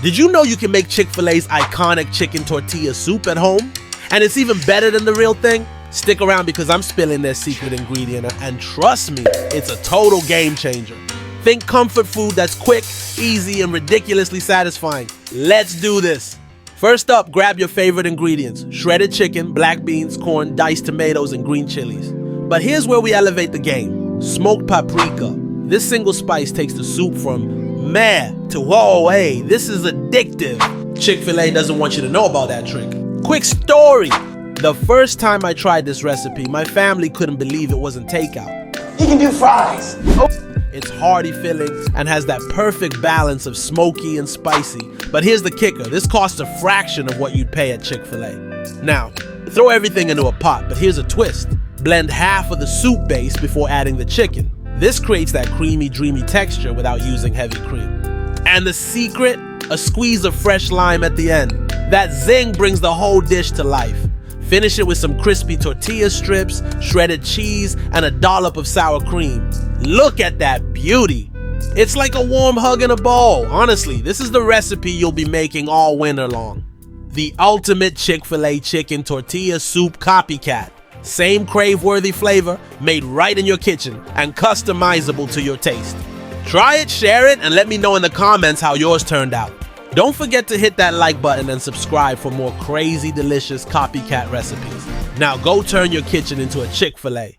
Did you know you can make Chick-fil-A's iconic chicken tortilla soup at home? And it's even better than the real thing? Stick around because I'm spilling their secret ingredient, and trust me, it's a total game changer. Think comfort food that's quick, easy, and ridiculously satisfying. Let's do this. First up, grab your favorite ingredients: shredded chicken, black beans, corn, diced tomatoes, and green chilies. But here's where we elevate the game: smoked paprika. This single spice takes the soup from meh to whoa, hey, this is addictive. Chick-fil-A doesn't want you to know about that trick. Quick story. The first time I tried this recipe, my family couldn't believe it wasn't takeout. You can do fries. Oh. It's hearty filling and has that perfect balance of smoky and spicy. But here's the kicker: this costs a fraction of what you'd pay at Chick-fil-A. Now, throw everything into a pot, but here's a twist. Blend half of the soup base before adding the chicken. This creates that creamy, dreamy texture without using heavy cream. And the secret? A squeeze of fresh lime at the end. That zing brings the whole dish to life. Finish it with some crispy tortilla strips, shredded cheese, and a dollop of sour cream. Look at that beauty. It's like a warm hug in a bowl. Honestly, this is the recipe you'll be making all winter long. The ultimate Chick-fil-A Chicken Tortilla Soup copycat. Same crave-worthy flavor, made right in your kitchen and customizable to your taste. Try it, share it, and let me know in the comments how yours turned out. Don't forget to hit that like button and subscribe for more crazy, delicious copycat recipes. Now go turn your kitchen into a Chick-fil-A.